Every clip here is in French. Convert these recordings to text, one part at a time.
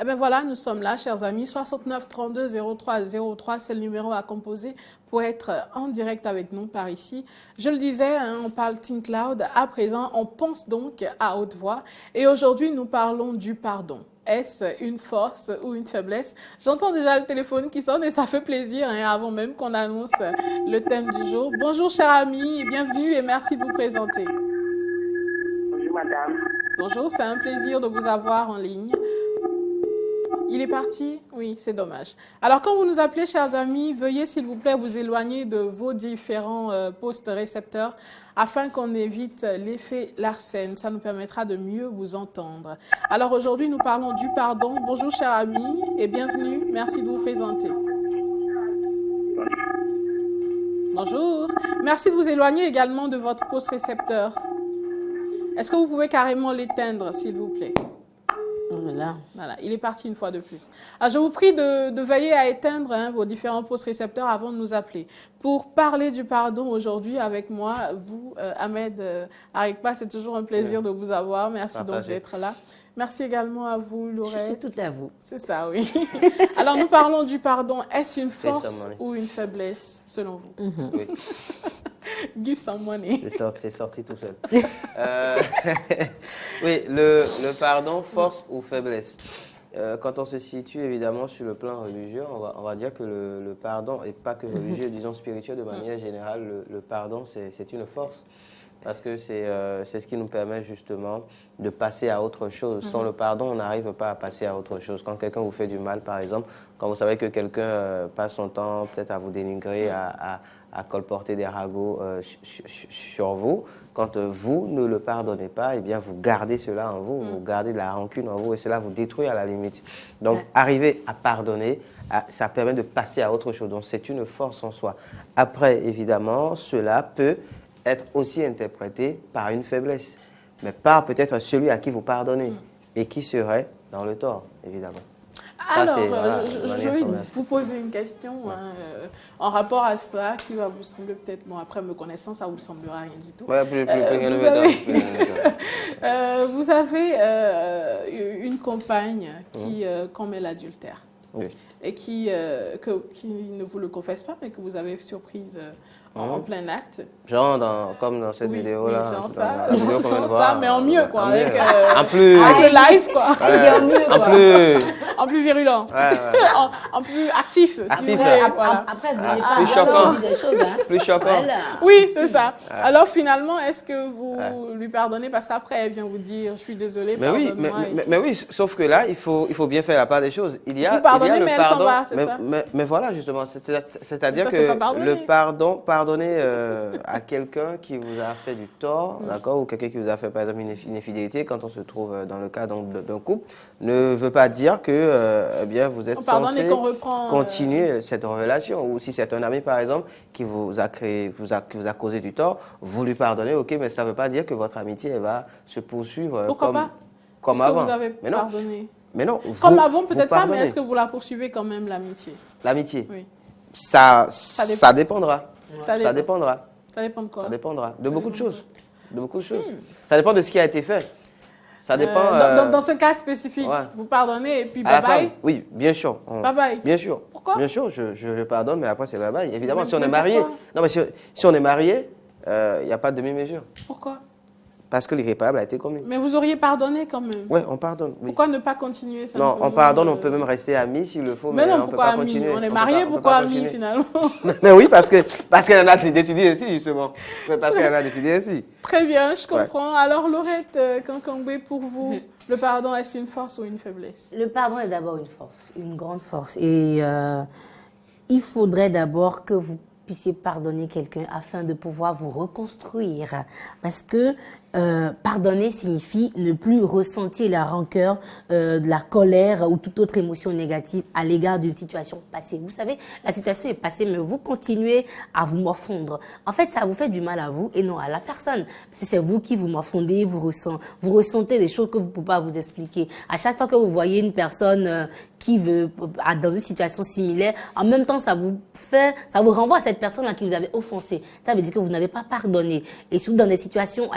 Eh bien voilà, nous sommes là, chers amis. 69 32 03 03, c'est le numéro à composer pour être en direct avec nous par ici. Je le disais, hein, on parle Think Loud. À présent, on pense donc à haute voix. Et aujourd'hui, nous parlons du pardon. Est-ce une force ou une faiblesse? J'entends déjà le téléphone qui sonne et ça fait plaisir hein, avant même qu'on annonce le thème du jour. Bonjour, chers amis, bienvenue et merci de vous présenter. Bonjour madame. Bonjour, c'est un plaisir de vous avoir en ligne. Il est parti? Oui, c'est dommage. Alors, quand vous nous appelez, chers amis, veuillez s'il vous plaît vous éloigner de vos différents postes récepteurs afin qu'on évite l'effet Larsen. Ça nous permettra de mieux vous entendre. Alors, aujourd'hui, nous parlons du pardon. Bonjour, chers amis, et bienvenue. Merci de vous présenter. Bonjour. Merci de vous éloigner également de votre poste récepteur. Est-ce que vous pouvez carrément l'éteindre, s'il vous plaît? Voilà, il est parti une fois de plus. Alors, je vous prie de veiller à éteindre hein, vos différents postes récepteurs avant de nous appeler. Pour parler du pardon aujourd'hui avec moi, vous, Ahmed Arikpa, c'est toujours un plaisir de vous avoir. Merci donc d'être là. Merci également à vous, Laurette. C'est tout à vous. C'est ça, oui. Alors, nous parlons du pardon. Est-ce une force ou une faiblesse, selon vous? Oui. Give some money. C'est sorti tout seul. Oui, le pardon, force ou faiblesse. Quand on se situe évidemment sur le plan religieux, on va dire que le pardon, et pas que religieux, disons spirituel de manière générale, le pardon c'est une force. Parce que c'est ce qui nous permet justement de passer à autre chose. Sans le pardon, on n'arrive pas à passer à autre chose. Quand quelqu'un vous fait du mal, par exemple, quand vous savez que quelqu'un passe son temps peut-être à vous dénigrer, à colporter des ragots sur vous, quand vous ne le pardonnez pas, eh bien vous gardez cela en vous, vous gardez de la rancune en vous et cela vous détruit à la limite. Donc arriver à pardonner, ça permet de passer à autre chose. Donc c'est une force en soi. Après, évidemment, cela peut être aussi interprété par une faiblesse, mais par peut-être celui à qui vous pardonnez et qui serait dans le tort, évidemment. Alors, je vais vous poser une question en rapport à cela qui va vous sembler peut-être, bon, après me connaissant, ça vous semblera rien du tout. Vous avez une compagne qui commet l'adultère et qui ne vous le confesse pas, mais que vous avez surprise en plein acte. Genre comme dans cette vidéo-là. Oui, genre ça, mais en mieux, quoi. Avec plus... le live, quoi. En plus virulent. En plus actif. Actif. Après, vous n'avez pas plus choquant. Des choses, hein. Plus choquant. Voilà. Oui, c'est ça. Alors finalement, est-ce que vous lui pardonnez? Parce qu'après, elle vient vous dire, je suis désolée, mais oui, sauf que là, il faut bien faire la part des choses. Il y a vous pardonnez, le mais pardon, elle s'en va, c'est ça? Mais voilà, justement, c'est-à-dire Ça, que le pardonner à quelqu'un qui vous a fait du tort, d'accord, ou quelqu'un qui vous a fait, par exemple, une infidélité, quand on se trouve dans le cas d'un couple, ne veut pas dire que eh bien, vous êtes censé continuer cette relation. Ou si c'est un ami, par exemple, qui vous a causé du tort, vous lui pardonnez, ok, mais ça ne veut pas dire que votre amitié elle va se poursuivre comme avant. Vous avez pardonné. Mais non, comme avant, peut-être pas, mais est-ce que vous la poursuivez quand même, l'amitié? L'amitié? Oui. Ça dépendra. Ça dépendra. Ça dépend de quoi? Ça dépendra de beaucoup de choses. De beaucoup de choses. Ça dépend de ce qui a été fait. Ça dépend. Dans ce cas spécifique, vous pardonnez et puis bye bye? Oui, bien sûr. Bye bye. Bien sûr. Pourquoi? Bien sûr, je pardonne, mais après c'est bye bye. Évidemment, si on est marié. Non, mais si on est marié, il n'y a pas de demi-mesure. Pourquoi? Parce que l'irréparable a été commis. Mais vous auriez pardonné quand même. Oui, on pardonne. Oui. Pourquoi ne pas continuer ça? Non, on pardonne, on peut même rester amis s'il le faut, mais non, on ne peut pas continuer. On est mariés, pourquoi amis finalement? Mais oui, parce qu'elle en a décidé ainsi, justement. Parce qu'elle en a décidé ainsi. Très bien, je comprends. Alors, Laurette Kankangbe, pour vous, le pardon, est-ce une force ou une faiblesse? Le pardon est d'abord une force, une grande force. Et il faudrait d'abord que vous puissiez pardonner quelqu'un afin de pouvoir vous reconstruire. Parce que pardonner signifie ne plus ressentir la rancœur, de la colère ou toute autre émotion négative à l'égard d'une situation passée. Vous savez, la situation est passée, mais vous continuez à vous morfondre. En fait, ça vous fait du mal à vous et non à la personne. Parce que c'est vous qui vous morfondez, vous ressentez des choses que vous ne pouvez pas vous expliquer. À chaque fois que vous voyez une personne qui veut, dans une situation similaire, en même temps, ça vous renvoie à cette personne à qui vous avez offensé. Ça veut dire que vous n'avez pas pardonné. Et surtout dans des situations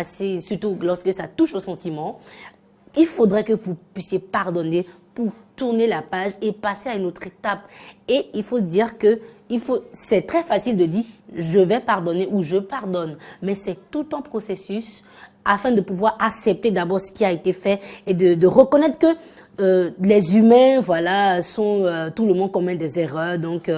surtout lorsque ça touche aux sentiments, il faudrait que vous puissiez pardonner pour tourner la page et passer à une autre étape. Et il faut dire que c'est très facile de dire je vais pardonner ou je pardonne, mais c'est tout un processus afin de pouvoir accepter d'abord ce qui a été fait et de reconnaître que les humains, voilà, sont tout le monde commet des erreurs, donc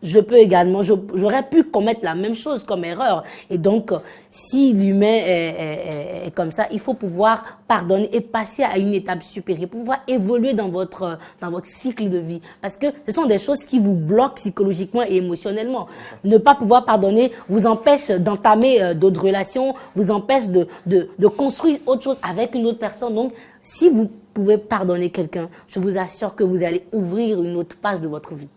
je peux également, j'aurais pu commettre la même chose comme erreur. Et donc, si l'humain est comme ça, il faut pouvoir pardonner et passer à une étape supérieure, pouvoir évoluer dans votre cycle de vie. Parce que ce sont des choses qui vous bloquent psychologiquement et émotionnellement. Ne pas pouvoir pardonner vous empêche d'entamer d'autres relations, vous empêche de construire autre chose avec une autre personne. Donc, si vous pouvez pardonner quelqu'un, je vous assure que vous allez ouvrir une autre page de votre vie.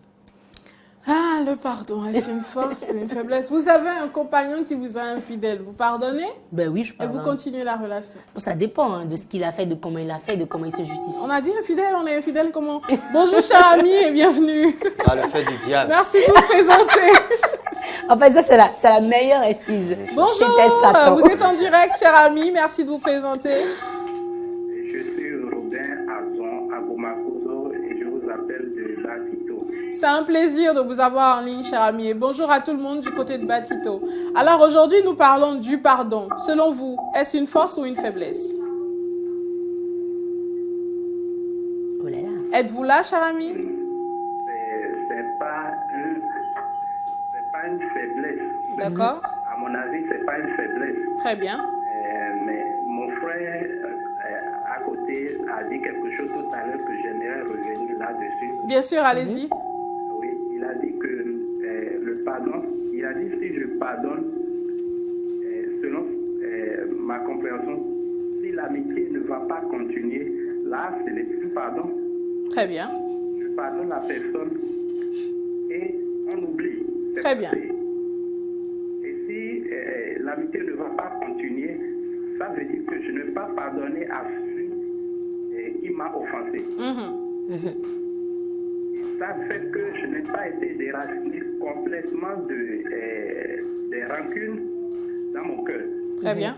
Ah, le pardon, est-ce une force ou une faiblesse? Vous avez un compagnon qui vous a infidèle, vous pardonnez? Ben oui, je Et pardonne. vous continuez la relation? Ça dépend de ce qu'il a fait, de comment il a fait, de comment il se justifie. On a dit infidèle, on est infidèle comment? Bonjour, cher ami, et bienvenue. Ah, le fait du diable. Merci de vous présenter. En fait, ça, c'est la meilleure excuse. Bonjour, C'était Satan. vous êtes en direct, cher ami, merci de vous présenter. Je suis Robin Azon Agomakozo et je vous appelle de Batito. C'est un plaisir de vous avoir en ligne, cher ami. Et bonjour à tout le monde du côté de Batito. Alors aujourd'hui, nous parlons du pardon. Selon vous, est-ce une force ou une faiblesse? Oh là là. Êtes-vous là, cher ami? C'est pas une faiblesse. D'accord. À mon avis, c'est pas une faiblesse. Très bien. Mais mon frère à côté a dit quelque chose tout à l'heure que j'aimerais revenir là-dessus. Bien sûr, allez-y. Oui, il a dit que le pardon, il a dit si je pardonne, selon ma compréhension, si l'amitié ne va pas continuer, là, c'est le pardon. Très bien. Je pardonne la personne et on oublie. C'est Très bien. passé. Et si l'amitié ne va pas continuer, ça veut dire que je ne vais pas pardonner à celui qui m'a offensé. Ça fait que je n'ai pas été déraciné complètement des rancunes dans mon cœur. Très bien.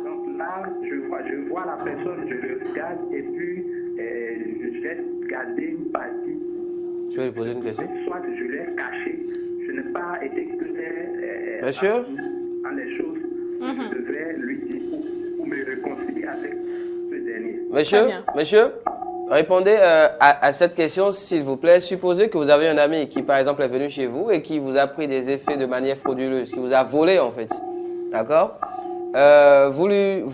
Donc là, je vois la personne, je le regarde et puis je vais garder une partie. Tu veux lui poser une question? Soit je l'ai caché, je n'ai pas été clair Monsieur? dans les choses que je devais lui dire ou me réconcilier avec ce dernier. Monsieur, bien. monsieur, répondez à cette question, s'il vous plaît. Supposez que vous avez un ami qui, par exemple, est venu chez vous et qui vous a pris des effets de manière frauduleuse, qui vous a volé, en fait. D'accord? Vous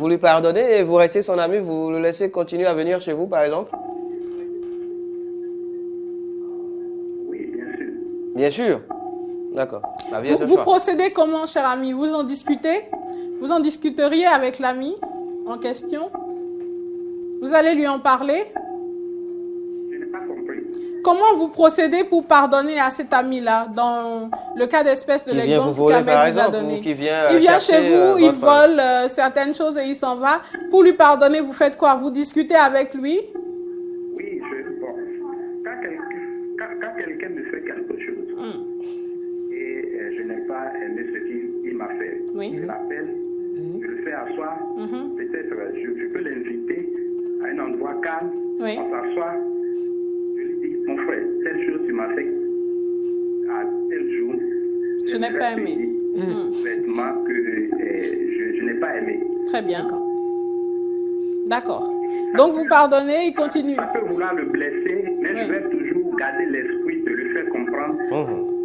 lui pardonnez et vous restez son ami, vous le laissez continuer à venir chez vous, par exemple? Oui, bien sûr. Bien sûr. D'accord. La vie est un Vous choix. procédez comment, cher ami? Vous en discutez? Vous en discuteriez avec l'ami en question? Vous allez lui en parler? Je n'ai pas compris. Comment vous procédez pour pardonner à cet ami-là, dans le cas d'espèce de Qui vient l'exemple vous voler, qu'Ahmed par vous a exemple, donné? ou qui vient Il vient chercher, chez vous, il votre- vole certaines choses et il s'en va. Pour lui pardonner, vous faites quoi? Vous discutez avec lui? Oui, bon, quand quelqu'un me fait quelque chose et je n'ai pas aimé ce qu'il m'a fait, Oui. je l'appelle, je le fais asseoir, peut-être je peux l'inviter à un endroit calme, Oui. on s'assoit, je lui dis, mon frère, telle chose tu m'as fait à tel jour, Je n'ai pas aimé. Vêtements que je n'ai pas aimé. Très bien. D'accord. Donc vous pardonnez, il continue. Ça peut vouloir le blesser, mais Oui. je vais toujours garder l'esprit de lui faire comprendre.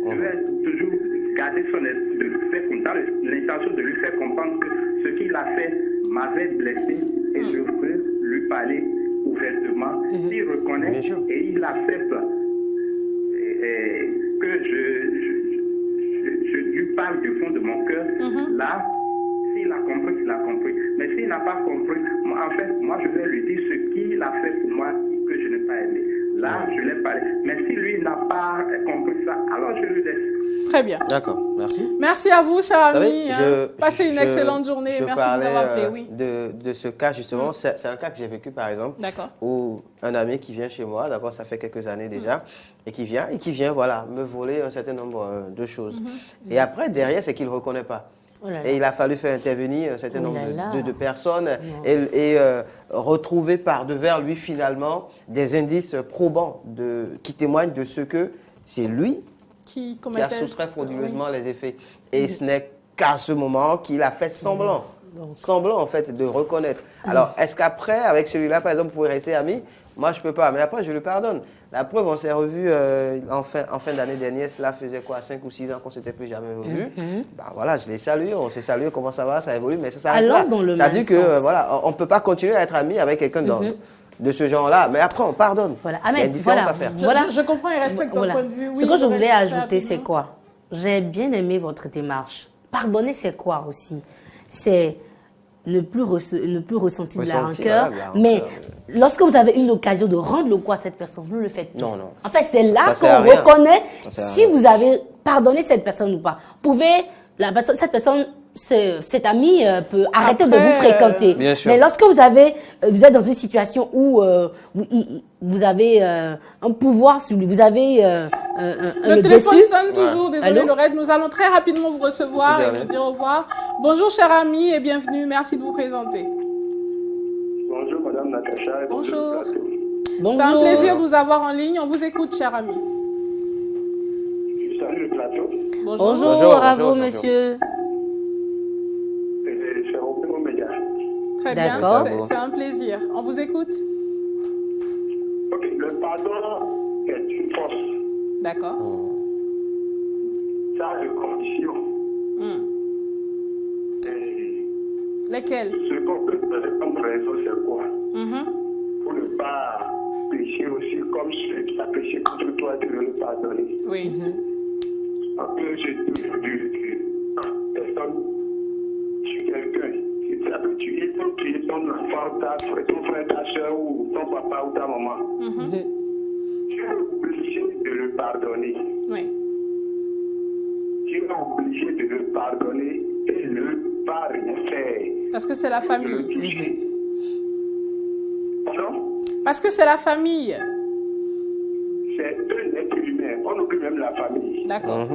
Je vais toujours garder son esprit de lui faire comprendre, l'intention de lui faire comprendre que ce qu'il a fait m'avait blessé et je veux lui parler ouvertement. S'il reconnaît Bien sûr. et il accepte que je lui parle du fond de mon cœur, là, s'il a compris, il a compris. Mais s'il n'a pas compris, en fait, moi, je vais lui dire ce qu'il a fait pour moi que je n'ai pas aimé. Là, je l'ai parlé. Mais si lui n'a pas compris ça, alors je lui laisse. Très bien. D'accord, merci. Merci à vous, cher Vous ami. savez, Passez une excellente journée. Je Merci de parlais nous avoir appelé. Oui. de ce cas, justement. C'est un cas que j'ai vécu, par exemple, D'accord. où un ami qui vient chez moi, d'accord, ça fait quelques années déjà, et qui vient, voilà, me voler un certain nombre de choses. Et après, derrière, c'est qu'il ne reconnaît pas. Et il a fallu faire intervenir un certain nombre de personnes Non. et retrouver par devers lui finalement des indices probants qui témoignent de ce que c'est lui Qui a soustrait frauduleusement les effets. Et ce n'est qu'à ce moment qu'il a fait semblant. Semblant en fait de reconnaître. Alors est-ce qu'après, avec celui-là par exemple, vous pouvez rester amis? Moi je ne peux pas, mais après je le pardonne. La preuve, on s'est revus en fin d'année dernière, cela faisait quoi, 5 ou 6 ans qu'on ne s'était plus jamais revus. Ben, voilà, je l'ai salué, on s'est salué, comment ça va, ça évolue, mais ça s'arrête là. Ça dit que voilà, on ne peut pas continuer à être amis avec quelqu'un de ce genre-là, mais après on pardonne. Voilà. Il y a une différence à faire. Je comprends et respecte ton point de vue. Ce que je voulais ajouter, c'est quoi? J'ai bien aimé votre démarche. Pardonner, c'est quoi aussi? C'est ne plus ressentir de la rancœur. Mais lorsque vous avez une occasion de rendre le coup à cette personne, vous ne le faites pas. Non. En fait, c'est là qu'on reconnaît si vous avez pardonné cette personne ou pas. Cette personne, cet ami peut arrêter de vous fréquenter. Bien sûr. Mais lorsque vous êtes dans une situation où vous avez un pouvoir sur lui, vous avez le téléphone sonne toujours, désolé Allô? Laurette, nous allons très rapidement vous recevoir et vous dire au revoir. Bonjour cher ami et bienvenue, merci de vous présenter. Bonjour Madame Natacha. Bonjour. Bonjour. C'est un plaisir de vous avoir en ligne, on vous écoute cher ami. Je salue le plateau. Bonjour à vous monsieur. C'est Robert Oméga. Très bien, D'accord. c'est un plaisir. On vous écoute. Ok, le pardon est une force. D'accord. Ça a des conditions. Et Lesquelles? ce qu'on peut donner comme raison, c'est quoi? Pour ne pas pécher aussi comme celui qui a péché contre toi, tu veux le pardonner. Oui. Parce que j'ai toujours dit que personne tue quelqu'un. Si tu as tué, tu tuer ton enfant, ton frère, ta soeur ou ton papa ou ta maman. Tu es obligé de le pardonner. Oui. Tu es obligé de le pardonner et ne pas rien faire. Parce que c'est la Le famille. toucher. Pardon? Parce que c'est la famille. C'est un être humain. On oublie même la famille. D'accord.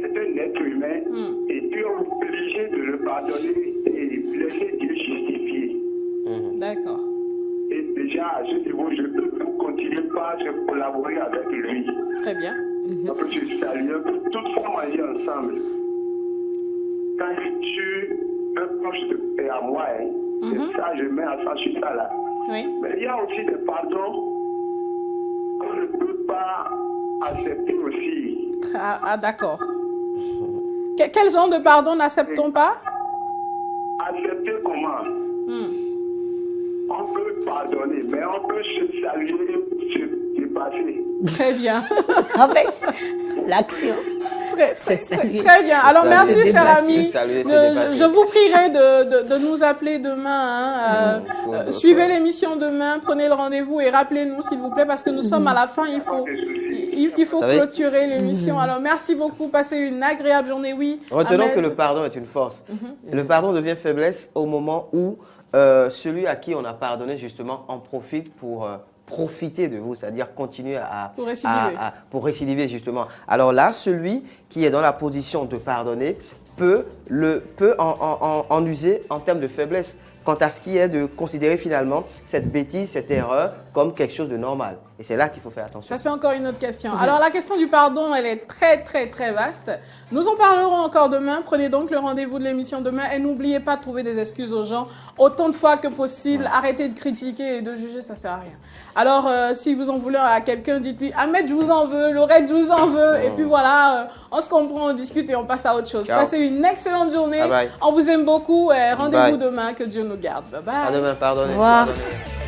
C'est un être humain et tu es obligé de le pardonner et laisser Dieu justifier. D'accord. Et déjà, à ce niveau, je peux continuer par collaborer avec lui. Très bien. On peut se saluer, on peut toutefois manger ensemble. Quand tu un proche de paix à moi, c'est ça, je mets à ça sur ça là. Oui. Mais il y a aussi des pardons qu'on ne peut pas accepter aussi. Ah, d'accord. Quel genre de pardon n'acceptons pas? Accepter comment? On peut pardonner, mais on peut se saluer, se dépasser. Très bien. En fait, l'action. Très bien. Alors, merci, cher ami. Saluer, Je vous prierai de nous appeler demain. Suivez l'émission demain, prenez le rendez-vous et rappelez-nous, s'il vous plaît, parce que nous sommes à la fin. Il faut clôturer l'émission. Alors, merci beaucoup. Passez une agréable journée. Oui. Retenons Ahmed. que le pardon est une force. Le pardon devient faiblesse au moment où celui à qui on a pardonné, justement, en profite pour profiter de vous, c'est-à-dire continuer pour récidiver, justement. Alors là, celui qui est dans la position de pardonner peut en user en termes de faiblesse quant à ce qui est de considérer finalement cette bêtise, cette erreur comme quelque chose de normal. Et c'est là qu'il faut faire attention. Ça, c'est encore une autre question. Alors, la question du pardon, elle est très, très, très vaste. Nous en parlerons encore demain. Prenez donc le rendez-vous de l'émission demain. Et n'oubliez pas de trouver des excuses aux gens autant de fois que possible. Arrêtez de critiquer et de juger, ça sert à rien. Alors, si vous en voulez à quelqu'un, dites-lui « Ahmed, je vous en veux. Laurette, je vous en veux. » Et puis voilà, on se comprend, on discute et on passe à autre chose. Ciao. Passez une excellente journée. Bye bye. On vous aime beaucoup et rendez-vous demain. Que Dieu nous garde. Bye bye. À demain, pardonnez. Au revoir. Pardonnez.